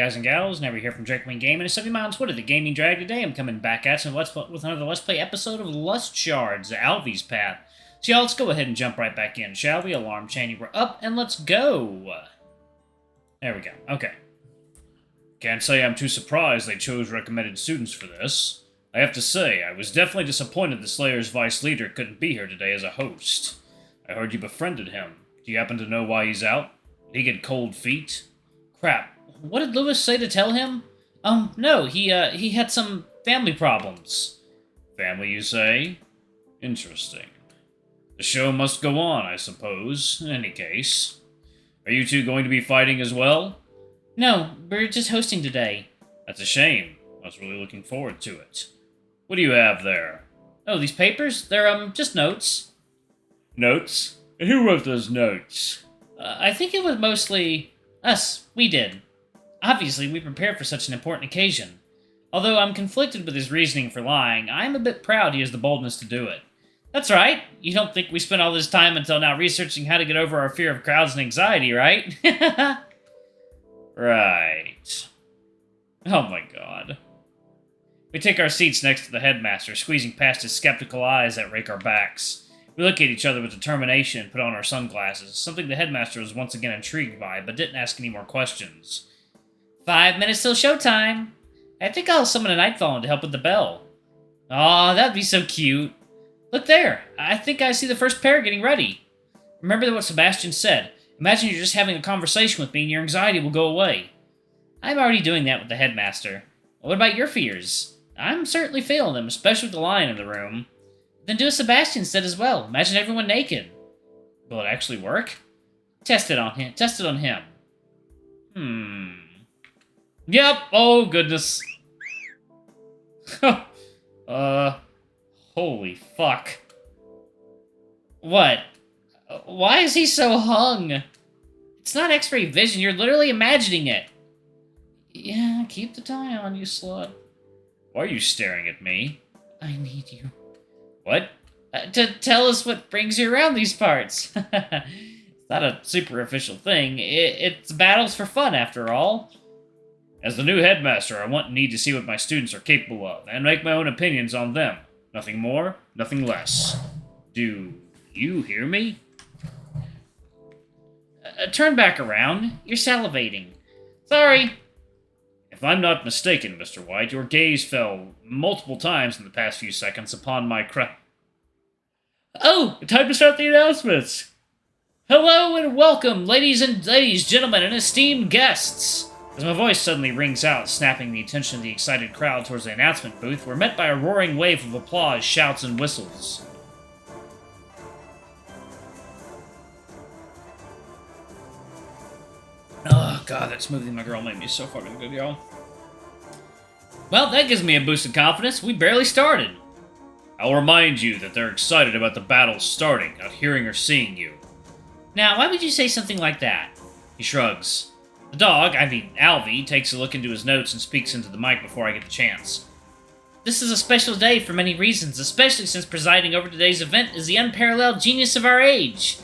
guys and gals? Never hear from Drake Wing Gaming. It's 70 on Twitter, the Gaming Drag. Today I'm coming back at you with another Let's Play episode of Shards, Alvy's Path. So y'all, let's go ahead and jump right back in, shall we? Alarm chaining, we're up, and let's go! There we go, okay. Can't say I'm too surprised they chose recommended students for this. I have to say, I was definitely disappointed the Slayer's vice leader couldn't be here today as a host. I heard you befriended him. Do you happen to know why he's out? Did he get cold feet? Crap. What did Lewis say to tell him? No, he had some family problems. Family, you say? Interesting. The show must go on, I suppose, in any case. Are you two going to be fighting as well? No, we're just hosting today. That's a shame. I was really looking forward to it. What do you have there? Oh, these papers? They're, just notes. Notes? And who wrote those notes? I think it was mostly us. We did. Obviously, we prepared for such an important occasion. Although I'm conflicted with his reasoning for lying, I am a bit proud he has the boldness to do it. That's right. You don't think we spent all this time until now researching how to get over our fear of crowds and anxiety, right? Right. Oh my god. We take our seats next to the headmaster, squeezing past his skeptical eyes that rake our backs. We look at each other with determination and put on our sunglasses, something the headmaster was once again intrigued by, but didn't ask any more questions. 5 minutes till showtime. I think I'll summon a Nightfall to help with the bell. Aw, that'd be so cute. Look there. I think I see the first pair getting ready. Remember what Sebastian said. Imagine you're just having a conversation with me and your anxiety will go away. I'm already doing that with the headmaster. What about your fears? I'm certainly feeling them, especially with the lion in the room. Then do a Sebastian set as well. Imagine everyone naked. Will it actually work? Test it on him. Test it on him. Yep. Oh, goodness. Holy fuck. What? Why is he so hung? It's not X-ray vision. You're literally imagining it. Yeah, keep the tie on, you slut. Why are you staring at me? I need you. What? To tell us what brings you around these parts. It's not a super official thing. It's battles for fun, after all. As the new headmaster, I want and need to see what my students are capable of, and make my own opinions on them. Nothing more, nothing less. Do you hear me? Turn back around. You're salivating. Sorry. If I'm not mistaken, Mr. White, your gaze fell multiple times in the past few seconds upon my Oh, time to start the announcements. Hello and welcome, ladies, gentlemen, and esteemed guests. As my voice suddenly rings out, snapping the attention of the excited crowd towards the announcement booth, we're met by a roaring wave of applause, shouts, and whistles. Oh, God, that smoothie my girl made me so fucking good, y'all. Well, that gives me a boost of confidence. We barely started. I'll remind you that they're excited about the battle starting, not hearing or seeing you. Now, why would you say something like that? He shrugs. The dog, Alvy, takes a look into his notes and speaks into the mic before I get the chance. This is a special day for many reasons, especially since presiding over today's event is the unparalleled genius of our age.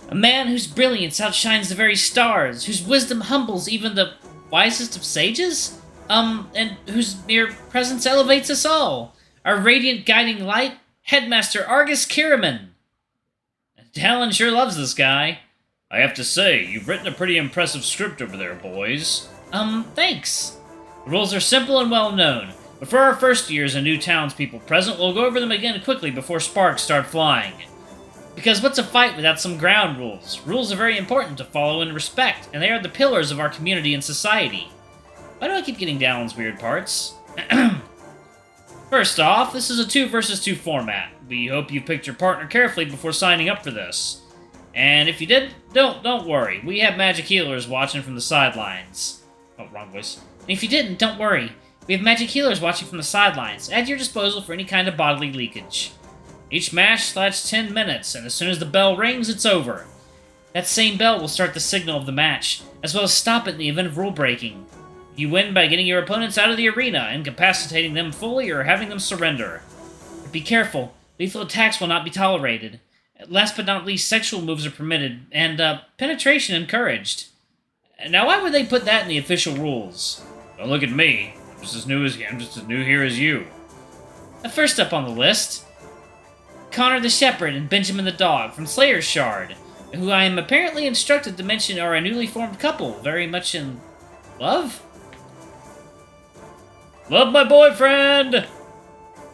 A man whose brilliance outshines the very stars, whose wisdom humbles even the wisest of sages, and whose mere presence elevates us all. Our radiant guiding light, Headmaster Argus Kiraman. Talon sure loves this guy. I have to say, you've written a pretty impressive script over there, boys. Thanks. The rules are simple and well known, but for our first years and new townspeople present, we'll go over them again quickly before sparks start flying. Because what's a fight without some ground rules? Rules are very important to follow and respect, and they are the pillars of our community and society. Why do I keep getting Dallon's weird parts? First off, this is a 2 versus 2 format. We hope you picked your partner carefully before signing up for this. And if you did, don't worry. We have magic healers watching from the sidelines. Oh, wrong voice. And if you didn't, don't worry. We have magic healers watching from the sidelines, at your disposal for any kind of bodily leakage. Each match lasts 10 minutes, and as soon as the bell rings, it's over. That same bell will start the signal of the match, as well as stop it in the event of rule breaking. You win by getting your opponents out of the arena, incapacitating them fully, or having them surrender. But be careful, lethal attacks will not be tolerated. Last but not least, sexual moves are permitted, and penetration encouraged. Now, why would they put that in the official rules? Don't look at me. I'm just as new here as you. First up on the list, Connor the Shepherd and Benjamin the Dog from Slayer's Shard, who I am apparently instructed to mention are a newly formed couple, very much in love? Love my boyfriend!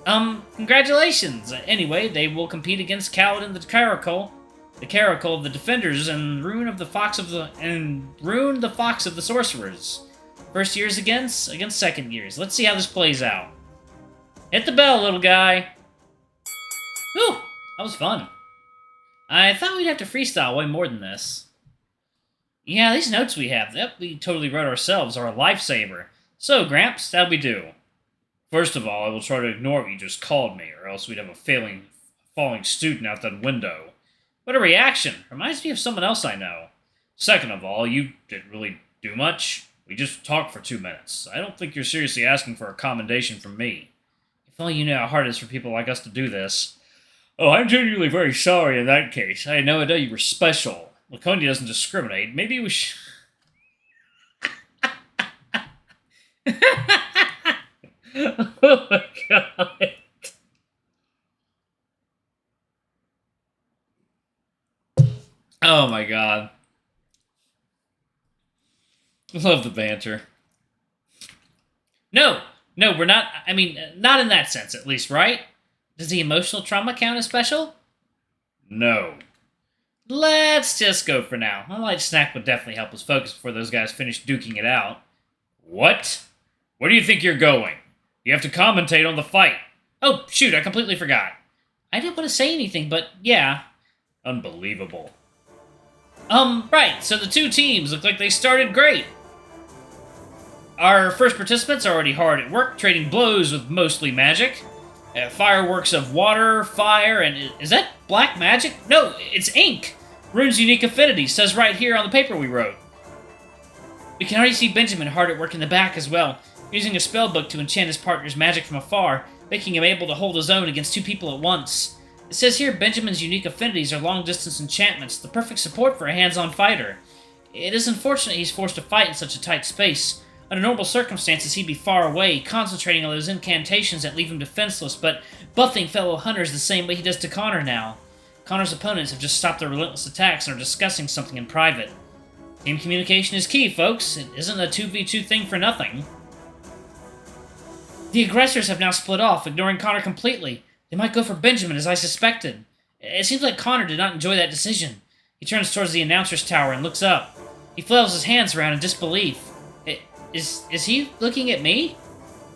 Congratulations! Anyway, they will compete against Kaladin the Caracal of the Defenders, and Ruin the Fox of the Sorcerers. First years against second years. Let's see how this plays out. Hit the bell, little guy. Whew, that was fun. I thought we'd have to freestyle way more than this. Yeah, these notes we have, that we totally wrote ourselves, are a lifesaver. So, Gramps, how'd we do? First of all, I will try to ignore what you just called me, or else we'd have a falling student out that window. What a reaction! Reminds me of someone else I know. Second of all, you didn't really do much. We just talked for 2 minutes. I don't think you're seriously asking for a commendation from me. If only you knew how hard it is for people like us to do this. Oh, I'm genuinely very sorry in that case. I had no idea you were special. Laconia doesn't discriminate. Maybe we should... Oh my god. Oh my god. I love the banter. No, we're not. I mean, not in that sense, at least, right? Does the emotional trauma count as special? No. Let's just go for now. A light snack would definitely help us focus before those guys finish duking it out. What? Where do you think you're going? You have to commentate on the fight. Oh, shoot, I completely forgot. I didn't want to say anything, but yeah. Unbelievable. Right, so the two teams look like they started great. Our first participants are already hard at work, trading blows with mostly magic. Fireworks of water, fire, and... Is that black magic? No, it's ink! Rune's unique affinity, says right here on the paper we wrote. We can already see Benjamin hard at work in the back as well, using a spellbook to enchant his partner's magic from afar, making him able to hold his own against two people at once. It says here Benjamin's unique affinities are long-distance enchantments, the perfect support for a hands-on fighter. It is unfortunate he's forced to fight in such a tight space. Under normal circumstances, he'd be far away, concentrating on those incantations that leave him defenseless, but buffing fellow hunters the same way he does to Connor now. Connor's opponents have just stopped their relentless attacks and are discussing something in private. Team communication is key, folks. It isn't a 2v2 thing for nothing. The aggressors have now split off, ignoring Connor completely. They might go for Benjamin, as I suspected. It seems like Connor did not enjoy that decision. He turns towards the announcer's tower and looks up. He flails his hands around in disbelief. Is he looking at me?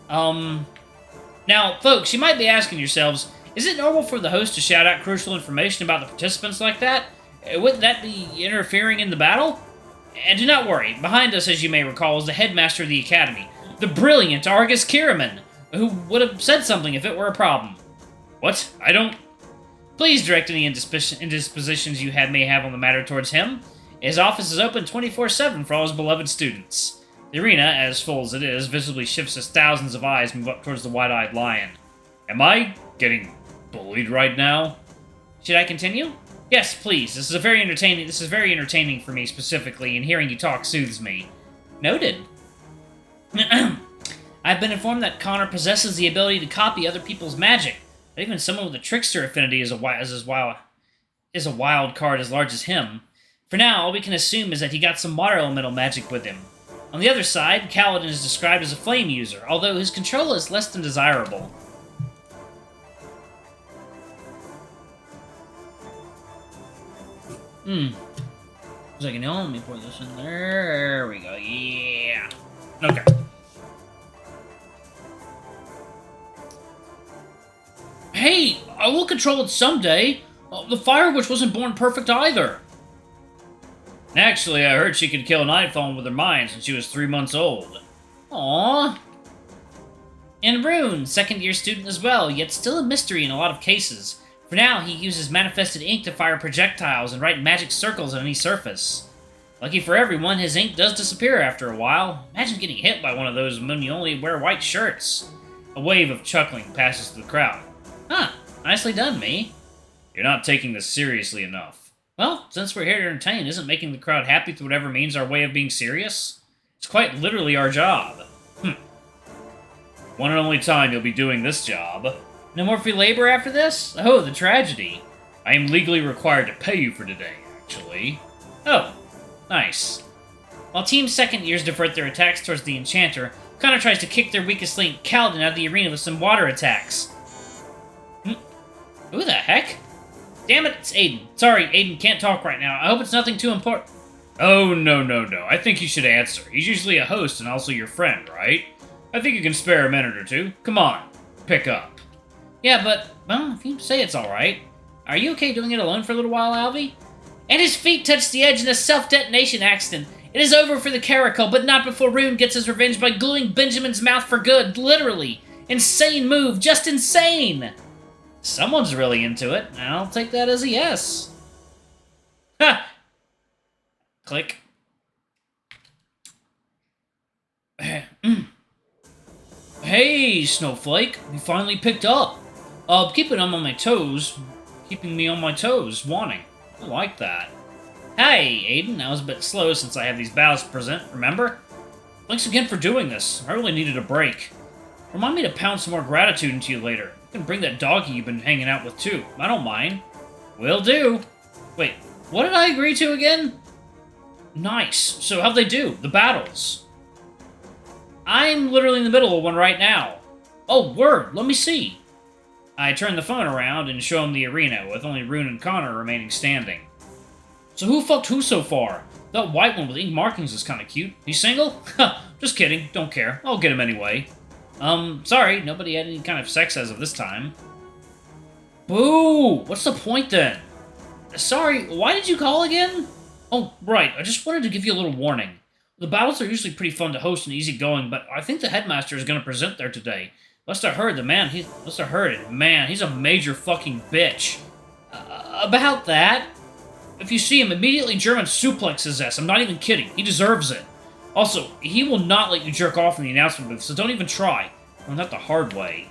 Now, folks, you might be asking yourselves, is it normal for the host to shout out crucial information about the participants like that? Wouldn't that be interfering in the battle? And do not worry, behind us, as you may recall, is the Headmaster of the Academy, the brilliant Argus Kiraman, who would have said something if it were a problem. What? I don't... Please direct any indispositions you may have on the matter towards him. His office is open 24/7 for all his beloved students. The arena, as full as it is, visibly shifts as thousands of eyes move up towards the wide-eyed lion. Am I getting bullied right now? Should I continue? Yes, please. This is very entertaining for me specifically, and hearing you talk soothes me. Noted. I've been informed that Connor possesses the ability to copy other people's magic. But even someone with a trickster affinity is a wild card as large as him. For now, all we can assume is that he got some water elemental magic with him. On the other side, Kaladin is described as a flame user, although his control is less than desirable. Second, let me pour this in. There we go. Yeah. Okay. Hey, I will control it someday. The Fire Witch wasn't born perfect either. Actually, I heard she could kill Nightfall with her mind since she was 3 months old. Aww. And Rune, second-year student as well, yet still a mystery in a lot of cases. For now, he uses manifested ink to fire projectiles and write magic circles on any surface. Lucky for everyone, his ink does disappear after a while. Imagine getting hit by one of those when you only wear white shirts. A wave of chuckling passes through the crowd. Huh, nicely done, me. You're not taking this seriously enough. Well, since we're here to entertain, isn't making the crowd happy through whatever means our way of being serious? It's quite literally our job. One and only time you'll be doing this job. No more free labor after this? Oh, the tragedy. I am legally required to pay you for today, actually. Oh, nice. While Team Second Years divert their attacks towards the Enchanter, Connor tries to kick their weakest link, Kaladin, out of the arena with some water attacks. Who the heck? Damn it, it's Aiden. Sorry, Aiden can't talk right now. I hope it's nothing too important. Oh, no. I think you should answer. He's usually a host and also your friend, right? I think you can spare a minute or two. Come on, pick up. Yeah, but, well, if you say it's alright. Are you okay doing it alone for a little while, Alvy? And his feet touched the edge in a self-detonation accident. It is over for the Caracal, but not before Rune gets his revenge by gluing Benjamin's mouth for good, literally. Insane move, just insane! Someone's really into it, and I'll take that as a yes. Ha! Click. Hey, Snowflake, you finally picked up. Keeping me on my toes, wanting. I like that. Hey, Aiden, I was a bit slow since I have these battles to present, remember? Thanks again for doing this. I really needed a break. Remind me to pound some more gratitude into you later. You can bring that doggy you've been hanging out with, too. I don't mind. Will do. Wait, what did I agree to again? Nice. So how'd they do? The battles? I'm literally in the middle of one right now. Oh, word. Let me see. I turn the phone around and show him the arena, with only Rune and Connor remaining standing. So who fucked who so far? That white one with ink markings is kinda cute. He's single? Just kidding. Don't care. I'll get him anyway. Sorry. Nobody had any kind of sex as of this time. Boo! What's the point then? Sorry, why did you call again? Oh, right. I just wanted to give you a little warning. The battles are usually pretty fun to host and easygoing, but I think the Headmaster is going to present there today. Must have heard it. Man, he's a major fucking bitch. About that? If you see him, immediately German suplex his ass. I'm not even kidding. He deserves it. Also, he will not let you jerk off in the announcement booth, so don't even try. Well, not the hard way.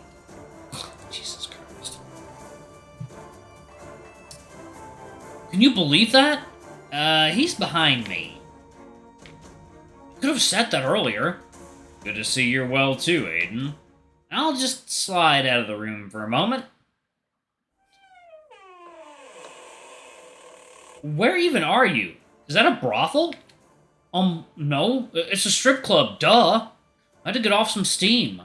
Jesus Christ. Can you believe that? He's behind me. You could have said that earlier. Good to see you're well too, Aiden. I'll just slide out of the room for a moment. Where even are you? Is that a brothel? No. It's a strip club, duh. I had to get off some steam.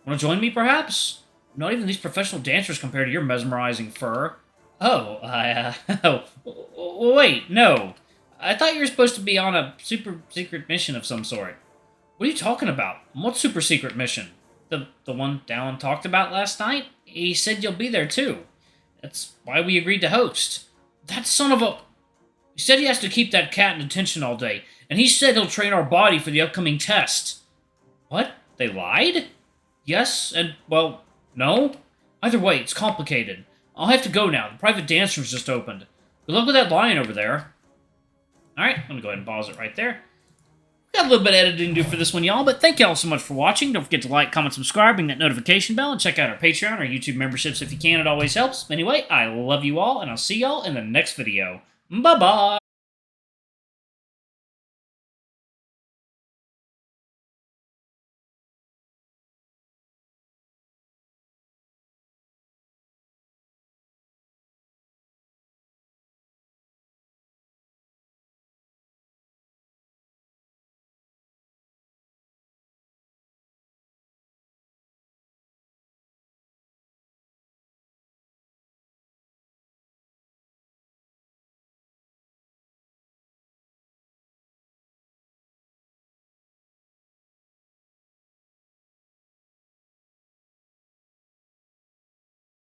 Want to join me, perhaps? Not even these professional dancers compared to your mesmerizing fur. Oh, wait, no. I thought you were supposed to be on a super secret mission of some sort. What are you talking about? What super secret mission? The one Dallin talked about last night? He said you'll be there, too. That's why we agreed to host. That son of a... He said he has to keep that cat in detention all day, and he said he'll train our body for the upcoming test. What? They lied? Yes, and, well, no? Either way, it's complicated. I'll have to go now. The private dance room's just opened. Good luck with that lion over there. Alright, I'm gonna go ahead and pause it right there. Got a little bit of editing to do for this one, y'all, but thank y'all so much for watching. Don't forget to like, comment, subscribe, ring that notification bell, and check out our Patreon or YouTube memberships if you can. It always helps. Anyway, I love you all, and I'll see y'all in the next video. Bye-bye!